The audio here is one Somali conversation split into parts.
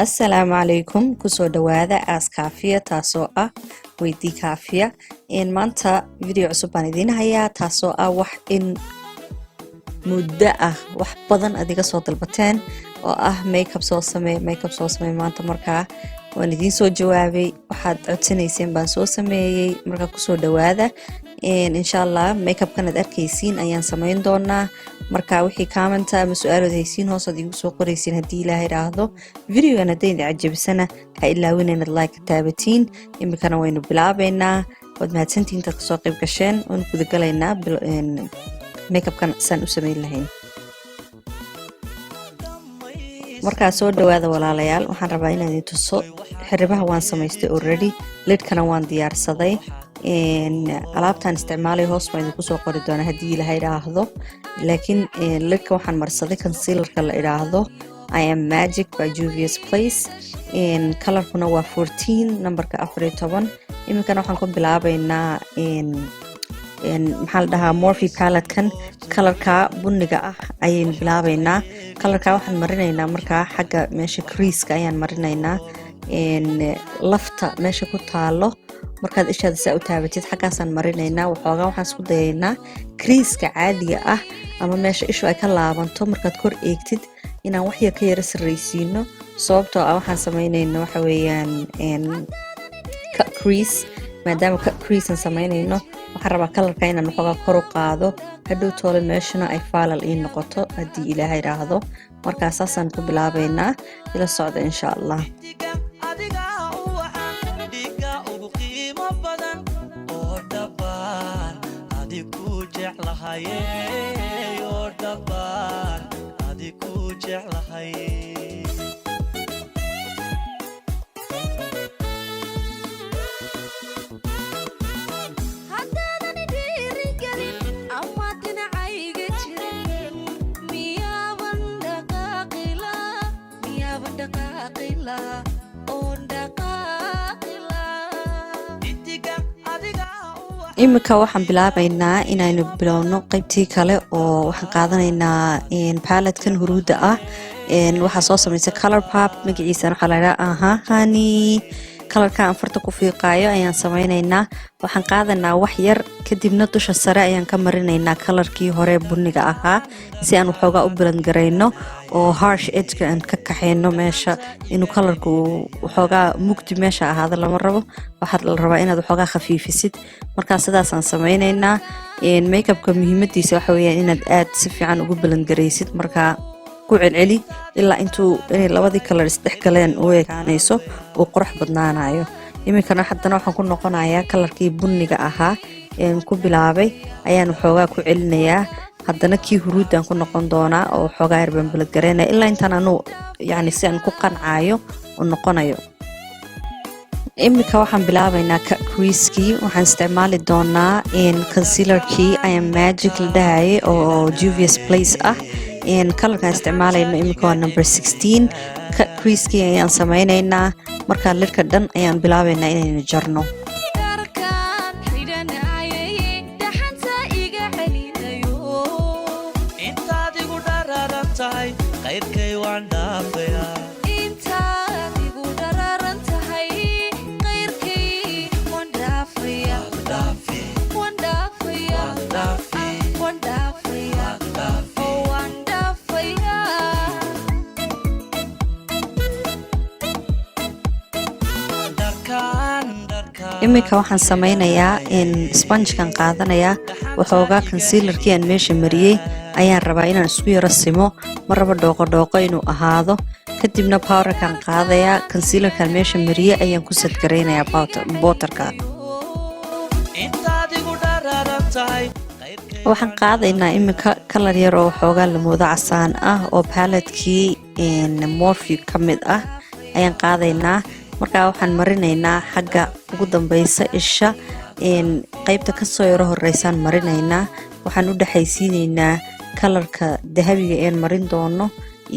السلام عليكم كسو دوادا اس كافية تاسو ويدي كافية إن مانتا فيديو عصوبان إذين هيا تاسو وح إن مدة وح بدن أديك صوت البتان ميك اب سو سمي مانتا مركا وان إذين سو جوابي وحاد عدسانيسين بان سو سمي مركا كسو دوادا إن شاء الله ميك اب كانت أركيسين أيان سمين دونا marka wixii comment ama su'aalo haysiin hoos adigu soo qoraysiin hadii ilaahay raahdo video-gana deyn cajabisana ha ilaawin inaad like taabatiin imikana waynu bilaabaynaa wad mahadsantiin inta ka soo qayb gasheen oo ku dagalaynaa makeup kan san u sameyn lahayn marka soo dhawaada walaalayaal waxaan rabaa inaan idin tuso xiribaha waan samaystay already lidkana waan diyaarsaday alaabtan isticmaalay hoos baan idinku soo qori doonaa hadii ilaahay raahdo laakiin lidka waxaan marsaday concealerka la iraahdo I am Magic by Juvia's Place colorkuna waa 14 numberka 14 imikana waxaan ku bilaabaynaa maxaa la dhahaa Morphe palette kan colorka buniga ayaan bilaabaynaa colorka waxaan marinaynaa marka xagga meesha crease-ka ayaan marinaynaa lafta meesha ku taalo markaad ishaada saa u taabatid xaggaasan marinaynaa waxoogaa waxaan isku dayaynaa crease-ka caadiga ama meesha ishu ay ka laabanto markaad kor eegtid inaan wax yar ka yara sarreysiino sababtoo waxaan samaynayno waxa weeyaan cut crease maadaama cut crease aan samaynayno waxaan rabaa colorka inaan waxoogaa kor u qaado hadhow toole meeshana ay faalal ii noqoto haddii ilaahay raahdo markaa saasaan ku bilaabaynaa ila socda insha allah imika waxaan bilaabaynaa inaynu bilowno qaybtii kale oo waxaan qaadanaynaa palettekan huruuda waxaa soo samaysay color pop magaciisana waxaa la yidhaha honey colorka aan farta ku fiiqaayo ayaan samaynaynaa waxaan qaadanaynaa wax yar kadibna dusha sare ayaan ka marinaynaa colorkii hore buniga ahaa si aan waxoogaa u bilan garayno oo harsh edge aan ka kaxeyno meesha inuu colorku waxoogaa mugdi meesha ahaado lama rabo waxaad la rabaa inaad waxoogaa khafiifisid markaa sidaasaan samaynaynaa makeupka muhiimadiisa waxa weeyaan inaad aad si fiican ugu bilan garaysid markaa ku celceli ilaa inay labadii color isdhex galeen u ekaanayso oo qurux badnaanayo imikana haddana waxaan ku noqonayaa colorkii buniga ahaa ku bilaabay ayaan waxoogaa ku celinayaa haddana kii huruudaan ku noqon doonaa oo waxoogaa yar baan bilad garaynaya ilaa intaan anu yani si aan ku qancaayo oo noqonayo imika waxaan bilaabaynaa cut crease-kii waxaan isticmaali doonaa concealerkii I am Magic la dhahaye oo Juvia's Place colorkaan isticmaalayno imika waa number 16 cut crease-kii ayaan samaynaynaa markaa lidka dhan ayaan bilaabaynaa inaynu jarno imika waxaan samaynayaa sponge-kan qaadanayaa waxoogaa concealerkii aan meesha mariyey ayaan rabaa inaan isku yaro simo ma rabo dhooqo inuu ahaado kadibna powderkan qaadayaa concealerkan meesha mariyey ayaan ku sadgaraynayaa powderka waxaan qaadaynaa imika color yar oo waxoogaa lamoodo casaan oo paletkii Morphe ka mid ayaan qaadaynaa markaa waxaan marinaynaa xagga ugu dambaysa isha qaybta kasoo yaro horeysaan marinaynaa waxaan u dhaxaysiinaynaa colorka dahabiga aan marin doono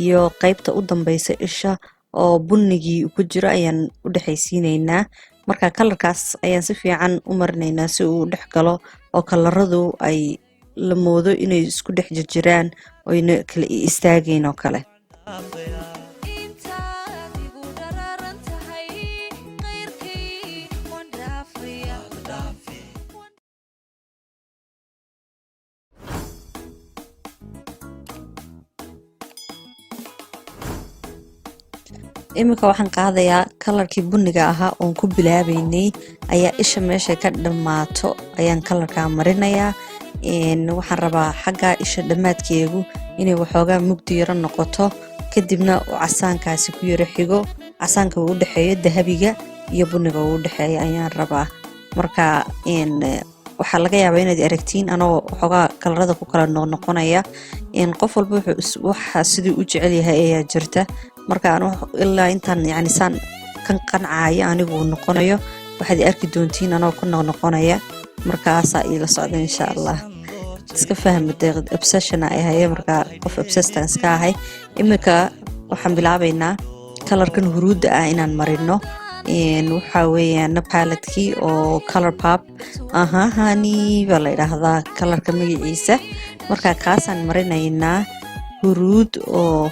iyo qaybta u dambaysa isha oo bunigii ku jiro ayaan u dhaxaysiinaynaa marka colorkaas ayaan si fiican u marinaynaa si uu dhex galo oo kalaradu ay la moodo inay isku dhex jiraan oo ina kala istaageen oo kale imika waxaan qaadayaa kalarkii buniga ahaa oon ku bilaabaynay ayaa isha meesha ka dhamaato ayaan kalarkaa marinayaa waxaan rabaa xagga isha dhammaadkeegu inay waxoogaa mugdi yaro noqoto kadibna uu casaankaasi ku yaro xigo casaanka uu u dhexeeyo dahabiga iyo buniga uu u dhexeeyo ayaan rabaa marka waxaa laga yaabaa inaad aragtiin anoo waxoogaa kalarada ku kala noqnoqonaya qof walba waxa siduu u jecel yahay ayaa jirta marka ilaa intaan yani saan kan qancaayo anigu uu noqonayo waxaad arki doontiin anoo ku noqnoqonaya markaasaa iila socda insha allah iska fahmada obsession ay ahaye marka qof obsessed iska ahay imika waxaan bilaabaynaa kalarkan huruudda ah inaan marino waxa weeyaan paletki oo color pop hani baa la yidhaahdaa kalarka magaciisa marka kaasaan marinaynaa huruud oo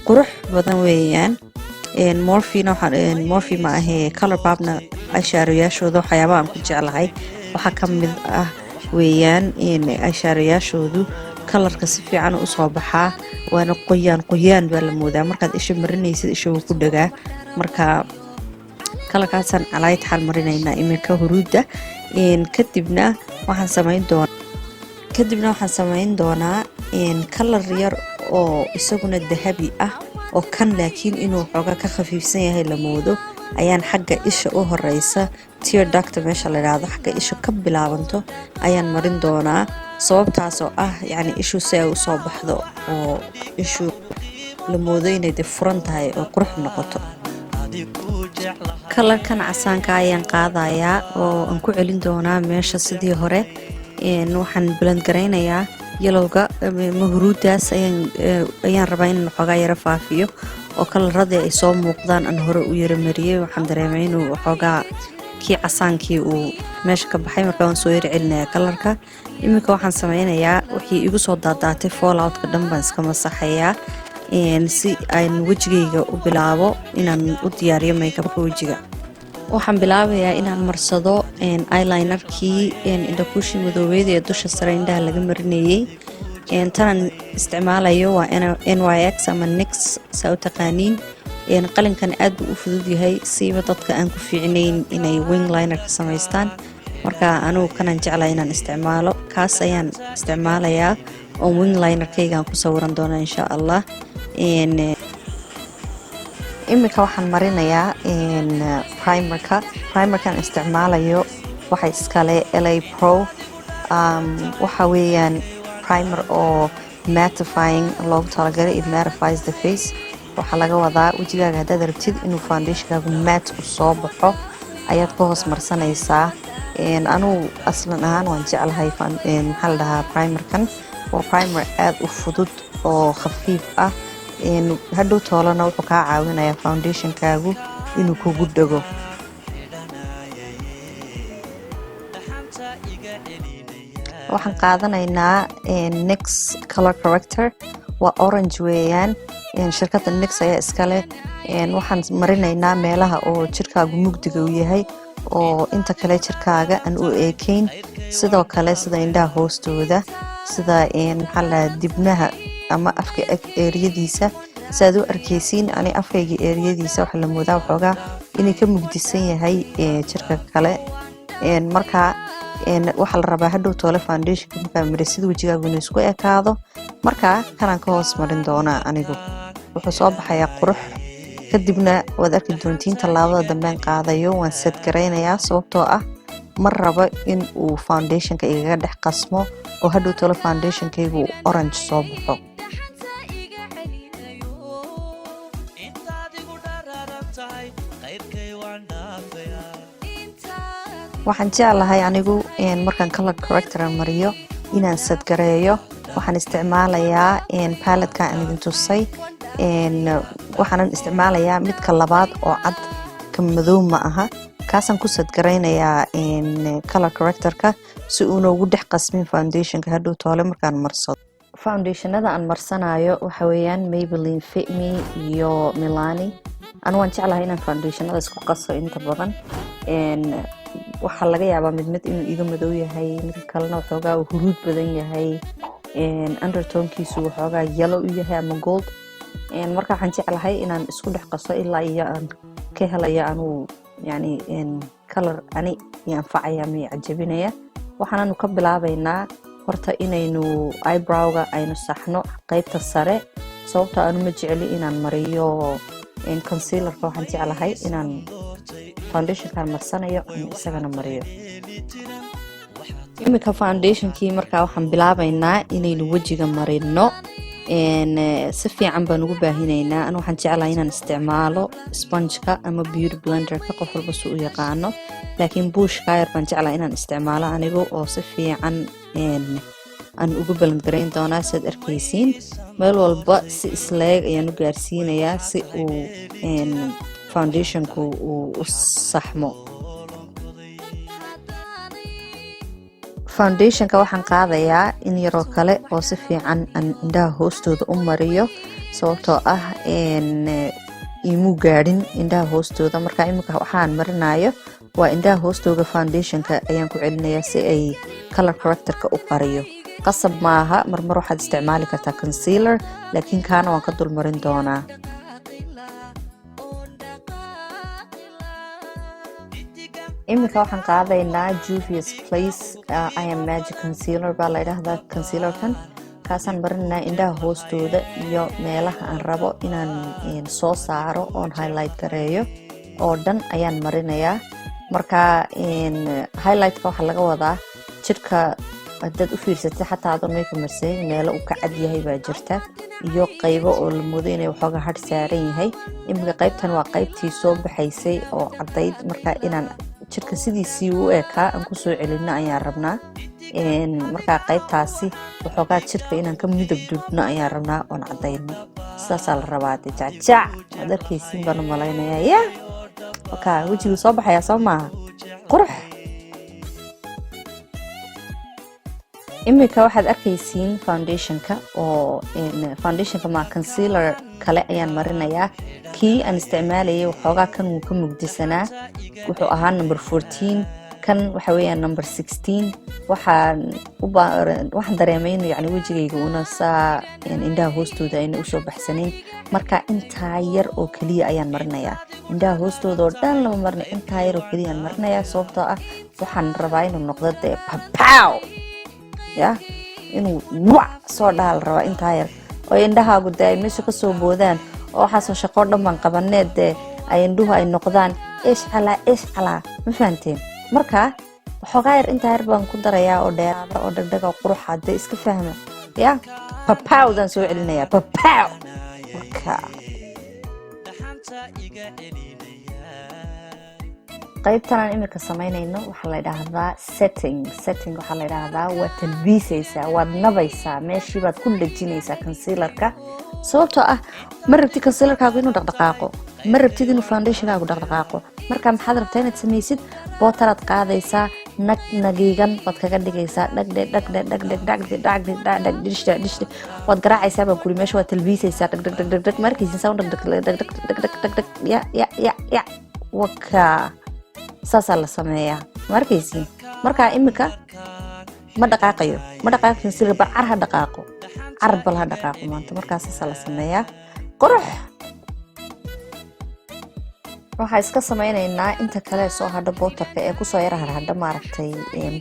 qurux badan weeyaan morphe ma ahee color popna ashaaroyaashooda waxyaabaha aan ku jeclahay waxaa ka mid ah weeyaan ashaaroyaashoodu kalarka si fiican u soo baxaa waana qoyaan baa la moodaa markaad isha marinaysid isha wuu ku dhagaa marka kalarkaasaan calaayad xal marinaynaa iminka huruudda kadibna waxaan samayn doonaa kalar yar oo isaguna dahabi ah oo kan laakiin inuu xoogaa ka khafiifsan yahay la moodo ayaan xagga isha u horeysa tear duct meesha la yiraahdo xagga isha ka bilaabanto ayaan marin doonaa sababtaas oo ah yani ishu si ay u soo baxdo oo ishu la moodo inay furan tahay oo qurux noqoto kalarkan casaanka ayaan qaadayaa oo aan ku celin doonaa meesha sidii hore waxaan blend garaynayaa yelowga huruudaas ayaan rabaa in waxoogaa yaro faafiyo oo kalaradii ay soo muuqdaan aan hore u yaro mariyey waxaan dareemay inuu waxoogaa kii casaankii uu meesha ka baxay marka waan soo yaro celinayaa kalarka iminka waxaan sameynayaa wixii igu soo daadaatay falloutka dhan baan iska masaxayaa si aan wejigayga u bilaabo inaan u diyaariyo makeupka wejiga waxaan bilaabayaa inaan marsado eyelinerkii indhakuushii madoobeeda ee dusha sare indhaha laga marinayey tanaan isticmaalayo waa NYX ama NYX saa u taqaaniin qalinkan aad buu u fudud yahay siiba dadka aan ku fiicnayn inay wing liner ka samaystaan marka anigu kanaan jeclaa inaan isticmaalo kaas ayaan isticmaalayaa oo wing linerkaygaan ku sawiran doona insha allah imika waxaan marinayaa primerkan isticmaalayo waxa iskale LA Pro waxa weeyaan primer oo mattifying loogu talagalay it mattifies the face waxaa laga wadaa wejigaaga haddaad rabtid inuu foundationkaagu matte u soo baxo ayaad ku hoos marsanaysaa anugu aslan ahaan waan jeclahay maxaa la dhahaa primerkan waa primer aad u fudud oo khafiif ah hadhow toolana wuxuu kaa caawinayaa foundationkaagu inuu kugu dhago waxaan qaadanaynaa NYX color corrector waa orange weeyaan shirkadda NYX ayaa iskale waxaan marinaynaa meelaha oo jirkaagu mugdiga u yahay oo inta kale jirkaaga aan u eekayn sidoo kale sida indhaha hoostooda sida maxaa la dibnaha ama afka eeriyadiisa saad u arkaysiin ani afkayga eeriyadiisa waxa la moodaa waxoogaa inay ka mugdisan yahay jirka kale marka waxaa la rabaa hadhow toole foundationka markaa marisid wejigaagu inuu isku ekaado markaa kanaan ka hoos marin doonaa anigu wuxuu soo baxayaa qurux kadibna waad arki doontiin tallaabada dambean qaadayo waan set garaynayaa sababtoo ah ma rabo in uu foundationka igaga dhex qasmo oo hadhow toole foundationkaygu orange soo baxo waxaan jeclahay anigu markaan color corrector mariyo inaan sadgareeyo waxaan isticmaalayaa palettka aan idin tusay waxaan isticmaalayaa midka labaad oo cad ka madow ma aha kaasaan ku sadgaraynayaa color correctorka si uuna ugu dhex qasmin foundationka hadhow toole markaan marsado foundationada aan marsanayo waxa weeyaan Maybelline Fit Me iyo Milani anu waan jeclahay inaan foundationada isku qaso inta badan waxaa laga yaabaa mid inuu iga madow yahay midka kalena waxoogaa huruud badan yahay undertonekiisu waxoogaa yellow u yahay ama gold marka waxaan jeclahay inaan isku dhex qaso ilaa iyo aan ka helayo anuu yani color ani iyo anfacaya mi cajabinaya. waxaanu ka bilaabaynaa horta inaynu eyebrowga aynu saxno qaybta sare, sababtoo aanu ma jeceli inaan mariyo concealerka. waxaan jeclahay inaan foundationkan marsanayo isagana mariyo. imika foundationkii markaa waxaan bilaabaynaa inaynu wejiga marino. si fiican baan ugu baahinaynaa. anu waxaan jeclahay inaan isticmaalo spongeka ama beauty blenderka, qof walba si u yaqaano, laakiin buushka yar baan jeclahay inaan isticmaalo anigu oo si fiican aan ugu blend garayn doonaa. sidaad arkaysiin meel walba si isleeg ayaan u gaarsiinayaa si uu foundationku uu u saxmo. foundationka waxaan qaadayaa in yaroo kale oo si fiican aan indhaha hoostooda u mariyo, sababtoo ah imuu gaadhin indhaha hoostooda. marka imika waxaan marinayo waa indhaha hoostooda foundationka ayaan ku celinayaa si ay color correctorka u qariyo. qasab maaha, marmar waxaad isticmaali kartaa concealer, laakiin kaana waan ka dulmarin doonaa. imika waxaan qaadaynaa Juvia's Place I Am Magic Concealer baa la yidhaahdaa concealerkan. kaasaan marinaynaa indhaha hoostooda iyo meelaha aan rabo inaan soo saaro oon highlight gareeyo oo dhan ayaan marinayaa. marka highlightka waxaa laga wadaa jirka haddaad u fiirsatay xataa adoon makeup marsayn meelo uu ka cad yahay baa jirta iyo qaybo oo la moodo inay waxooga hadh saaran yahay. imika qaybtan waa qaybtii soo baxaysay oo caddayd, marka inaan jirka sidiisii u ekaa aan kusoo celino ayaan rabnaa. markaa qaybtaasi waxoogaa jirka inaan ka midab dudno ayaan rabnaa oon caddayno. sidaasaa la rabaa. de jacjac waad arkaysiin baan u malaynayaa. ya waka wejigu soo baxayaa soo maaha qurux. imika waxaad arkaysiin foundationka oo foundationka ma concealer kale ayaan marinayaa. kii aan isticmaalayay waxoogaa kan wuu ka mugdisanaa, wuxuu ahaa number 14, kan waxa weeyaan number 16. waxaan dareemay inuu yani wejigayga una saa indhaha hoostooda ayna usoo baxsanayn. marka intaa yar oo keliya ayaan marinayaa. indhaha hoostooda oo dhan lama marina, intaa yar oo keliya aan marinayaa, sababtoo ah waxaan rabaa inuu noqdo dee papow ya, inuu wac soo dhaal rabaa intaa yar oo indhahaagu dee ay meesha ka soo boodaan oo waxaasoo shaqoo dhan baan qabaneed dee ay indhuhu ay noqdaan ish calaa ma fahanteen. marka waxoogaa yar intaa yar baan ku darayaa oo dheeraada oo dhagdhaga oo quruxa dee iska fahma ya. papawdaan soo celinayaa papow. marka qaybtan aan imika samaynayno waxaa la yidhaahdaa setting waxaa la yidhaahdaa waad talbiisaysaa, waad nabaysaa, meeshii baad ku dhajinaysaa concealerka, sababtoo ah ma rabtid concealerkaagu inuu dhaqdhaqaaqo, ma rabtid inuu foundationkaagu dhaqdhaqaaqo. marka maxaad rabtaa inaad samaysid? bootaraad qaadaysaa, nagiigan baad kaga dhigaysaa, dhagdhe waad garaacaysaa baan kuri, meesha waad talbiisaysaa dhagdhag markaysin saa dhagdhag ya waka saasaa la sameeyaa markaysiin. markaa imika ma dhaqaaqayo concealer bar car ha dhaqaaqo, car bal ha dhaqaaqo maanta. markaa saasaa la sameeyaa qurux. waxaa iska samaynaynaa inta kale soo hadho bootarka ee kusoo yara harhadha maaragtay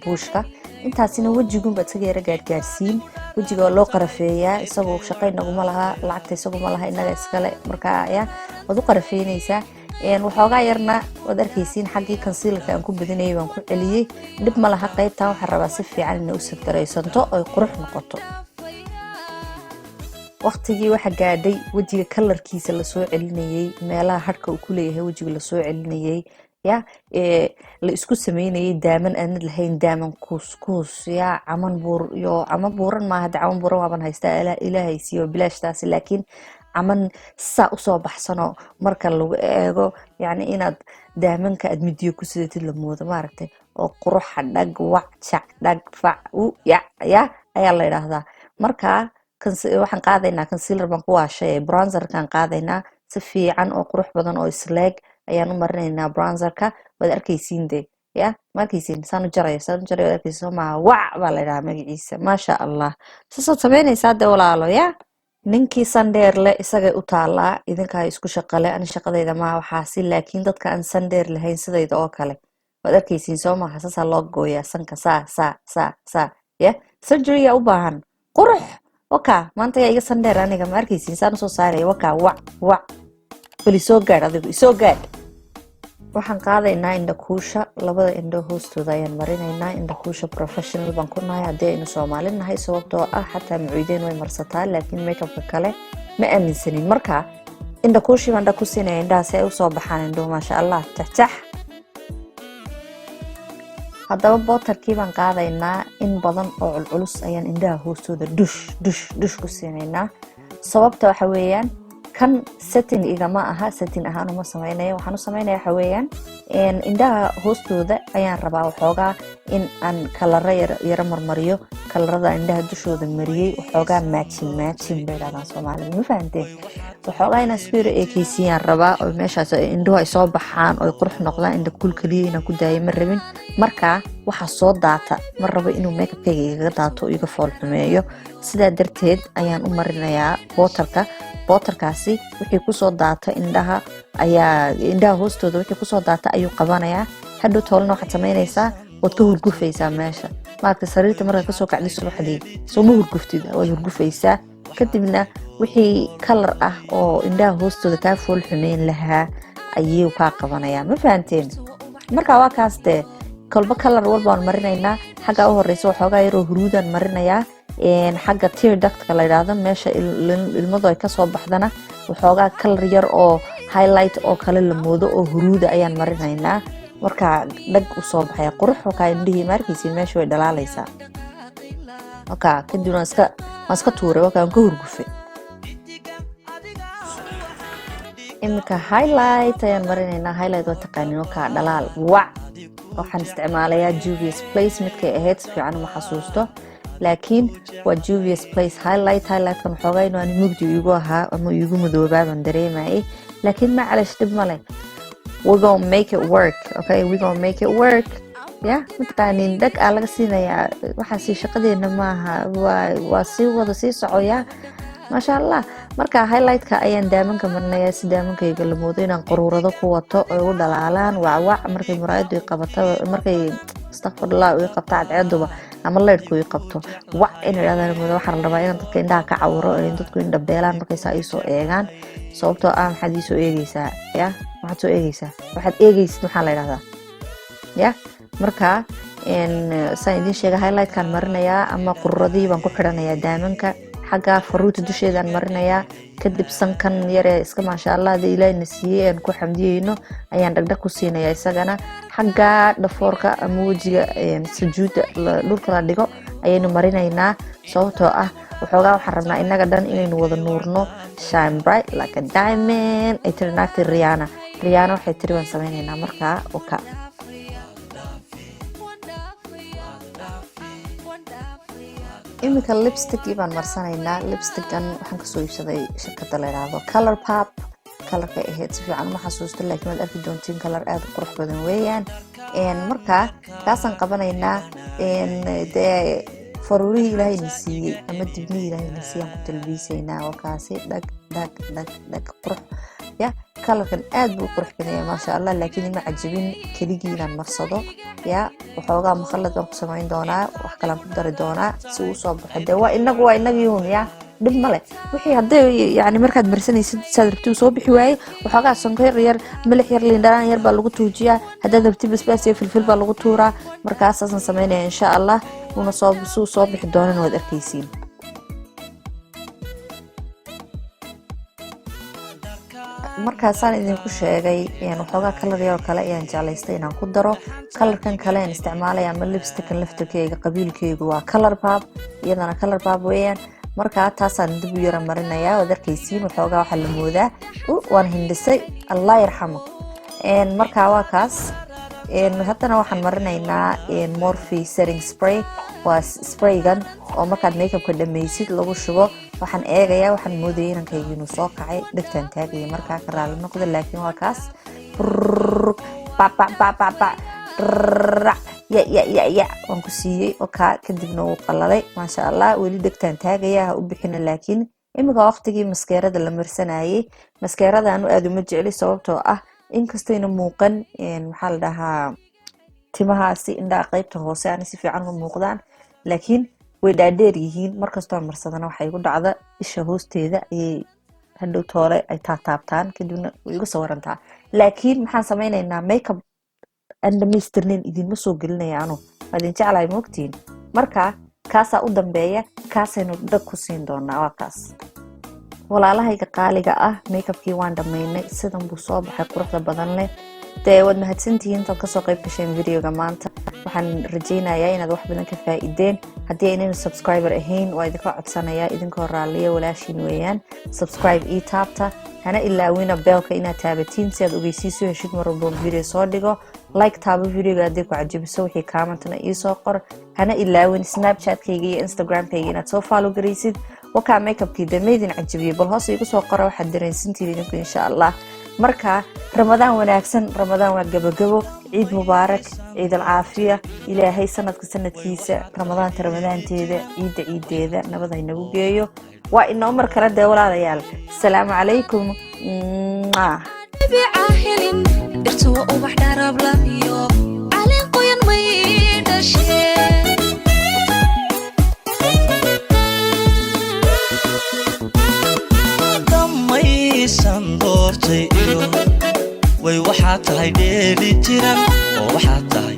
buushka. intaasina wejigun baad isaga yara gaadhgaadhsiin. wejiga waa loo qarafeeyaa, isagoo shaqo inaguma laha, lacagta isaguma laha, inaga iskale. markaa ya waad u qarafeynaysaa. waxoogaa yarna waad arkaysiin xaggii concealerka aan ku badinayay baan ku celiyey. dhib ma laha, qaybtaa waxaa rabaa si fiican inay u sagaraysanto oy qurux noqoto. waqtigii waxa gaadhay wejiga kalarkiisa lasoo celinayay, meelaha hadhka uu ku leeyahay wejiga lasoo celinayay ya, la isku samaynayay daaman aanad lahayn, daaman kuuskuus ya, caman buur iyo caman buuran maaha, de caman buuran waaban haystaa ilaahaysiiyo bilaashtaasi, laakiin caman saa usoo baxsanoo marka lagu eego yani inaad daamanka aad midiyo ku sidatid la moodo maaragtay, oo quruxa dhag wac jac dhag fac ya ayaa la yidhaahdaa. markaa waxaan qaadaynaa concealer baan ku waashay, bronzerkaan qaadaynaa si fiican oo qurux badan oo isleeg ayaan u marinaynaa bronzerka. waad arkaysiin de ya, markaysiin saan u jarayo waad arkaysiin soo maaha, wac baa la yidhahaa magaciisa. maasha allah, saasaad samaynaysaa de walaalo ya. ninkii sandheer leh isagay u taalaa idinkaa isku shaqale ani shaqadayda maaha waxaasi laakiin dadka aan sandheer lahayn sidayda oo kale waad arkaysiin soo maaha saasaa loo gooyaa sanka saa ya surgerya u baahan qurux waka maanta yaa iga sandheer aniga ma arkaysiin saan usoo saaraya waka wac bal isoo gaadh adigu isoo gaadh waxaan qaadaynaa indhakuusha labada indho hoostooda ayaan marinaynaa indhakuusha professional baan ku nahay haddii aynu Soomaali nahay sababtoo ah xataa macuudeen way marsataa laakiin makeupka kale ma aaminsanin marka indhakuushi baan ku siinaya indhaha si ay u soo baxaan indho maasha Allah taxtax haddaba bootarkii baan qaadaynaa in badan oo culculus ayaan indhaha hoostooda dush ku siinaynaa sababta waxa weeyaan kan setting igama aha setting ahaan uma sameynaya waxaan u sameynaya waxa weeyaan indhaha hoostooda ayaan rabaa waxoogaa in aan kalara yara marmariyo kalarada indhaha dushooda mariyay waxoogaa matching bay dhahdaan Soomaalida ma fahanteen waxoogaa inaan isku yara ekeysiyaan rabaa oo meeshaas indhuhu ay soo baxaan oo qurux noqdaan indha kul kaliya inaan ku daayo ma rabin marka waxa soo daata ma rabo inuu makeupkayga iga daato iga fool xumeeyo sidaa darteed ayaan u marinayaa bootarkaasi wixii ku soo daata indhaha hoostooda wixii ku soo daata ayuu qabanayaa hadhow toolna waxaad samaynaysaa waad ka hurgufaysaa meesha maaragtay sariirta markaad kasoo kacday subaxdii soo ma hurguftid waad hurgufaysaa kadibna wixii kalar ah oo indhaha hoostooda kaa fool xumeyn lahaa ayuu kaa qabanayaa ma fahanteen marka waa kaas dee kolba kalar walbaan marinaynaa xagga u horeysa waxoogaa yaroo huruudaan marinayaa xagga tear ductka la yiraahdo meesha ilmadu ay kasoo baxdana waxoogaa kalar yar oo highlight oo kale la moodo oo huruuda ayaan marinaynaa marka dhag u soo baxaya qurux wakaa indhihii markiisii meesha way dhalaalaysaa wakaa kadib waan iska tuuray wakaa waan ka hurgufay imika highlight ayaan marinaynaa highlight waa taqaanin wakaa dhalaal waxaan isticmaalayaa Juvia's Place midkay ahayd si fiican uma xasuusto laakiin waa Juvia's Place highlightkan waxoogaa inuu aan mugdi igu ahaa ama igu madoobaa baan dareemayay laakiin ma calash dib male we gonna make it work okay we gonna make it work mataqaanin dhag aa laga siinayaa waxaasi shaqadeena maaha waa sii socoyaa maasha Allah marka highlightka ayaan daamanka marinayaa si daamankayga la moodo inaan quruurado ku wato oo u dhalaalaan wac markay muraayadu ay qabato markay astaghfirullah ay qabto cadceeduba ama leedku ay qabto wac in yiraahdaan moodo waxaan rabaa inaan dadka indhaha ka cawiro in dadku indha beelaan markay saa ay soo eegaan sababtoo ah maxaad ii soo eegaysaa waxaad eegaysid waxaa la yiraahdaa marka saan idin sheega highlightkan marinayaa ama quruuradii baan ku xiranayaa daamanka xagga faruuta dusheedaan marinayaa kadib sankan yare iska maasha Allah Ilaahay siiyay aan ku xamdiyeyno ayaan dhagdhag ku siinayaa isagana xagga dhafoorka ama wajiga sujuuda dhulka la dhigo ayaynu marinaynaa sababtoo ah waxoogaa waxaan rabnaa inaga dhan inaynu wada nuurno shine bright like a diamond ay tiri naagti Rihanna waxay tiri waan sameynaynaa markaa oka imika lipstick baan marsanaynaa lipstickan waxaan ka soo iibsaday shirkadda la yiraahdo Color Pop kalarka ahayd si fiican ma xasuusto laakiin waad arki doontiin kalar aad u qurux badan weeyaan marka kaasaan qabanaynaa dee faruurihii Ilaahay na siiyey ama dibnihii Ilaahay na siiyay ku talbiisaynaa oo kaasi dhag qurux kalarkan aad buu qurux badan maasha Allah laakiin ma cajabin keligii inaan marsado waxoogaa mukhallad baan ku samayn doonaa wax kale ku dari doonaa si uu soo baxo dee waa inagii dhib male wixii hadday yani markaad marsanaysid saad rabtid soo bixi waaye waxoogaa sonkor yar milix yar liin dhanaan yar baa lagu tuujiyaa haddaad rabtid basbaas iyo filfil baa lagu tuuraa markaasaan sameynaya insha Allah una soo bixi doonana waad arkaysiin markaasaan idinku sheegay waxoogaa kalar yar kale ayaan jeclaystay inaan ku daro kalarkan kale aan isticmaalaya ama lipstickan laftirkeyga qabiilkeygu waa Color Pop iyadana Color Pop weeyaan marka taasaan dib u yara marinayaa waad arkaysiin waxoogaa waxa la moodaa waan hindisay Allah yarxamo marka waa kaas haddana waxaan marinaynaa Morphe setting spray waa spraygan oo markaad makeupka dhammaysid lagu shubo waxaan eegayaa waxaan moodayay inankayga inuu soo kacay dhigtaan taagaya markaa ka raali noqdo laakiin waa kaas waan ku siiyey kadibna wuu qalalay maasha Allah weli dhigtaan taagaya ha u bixina laakiin imika waqtigii maskeerada la marsanayay maskeerada aanu aad uma jecli sababtoo ah inkastoo ina muuqan maxaa la dhahaa timahaasi indhaha qaybta hoose aan si fiican u muuqdaan laakiin way dhaadheer yihiin markastoo marsadana waxay igu dhacda isha hoosteeda ayay hadhow toole ay taataabtaan kadibna way igu sawarantaa laakiin maxaan sameynaynaa makeup aan dhamaystirnayn idinma soo gelinaya anu waadin jeclahay moogtiin marka kaasaa u dambeeya kaasaynu dhag ku siin doonaa waa kaas walaalahayga qaaliga ah makeupkii waan dhamaynay sidan buu soo baxay quruxda badan leh dee waad mahadsantihiin intaad kasoo qayb gasheen videoga maanta waxaan rajaynayaa inaad wax badan ka faa'iideen haddii aynaynu subscriber ahayn waa idinka codsanayaa idinkoo raalliya walaashiin weeyaan subscribe ii taabta hana ilaawina beelka inaad taabatiin si aad ogeysiiso heshid mar walbo video soo dhigo like taabo videoga haddii ku cajabiso wixii kaamantana ii soo qor hana ilaawin snapchatkayga iyo instagramkayga inaad soo follow garaysid wakaa makeupkii dameydin cajabiye bal hoos igu soo qora waxaad dareensantiin idinku insha allah marka ramadaan wanaagsan ramadaan waa gabagabo ciid mubaarak ciid alcaafiya ilaahay sanadka sanadkiisa ramadaanta ramadaanteeda ciideeda nabad ay nagu geeyo waa inoo mar kale dee walaalayaal assalaamu calaykum irtuwa ubax dharab labiyo caleen qoyan may dhasheen damaysan doortay iyo way waxaa tahay dheeli tiran oo waxaa tahay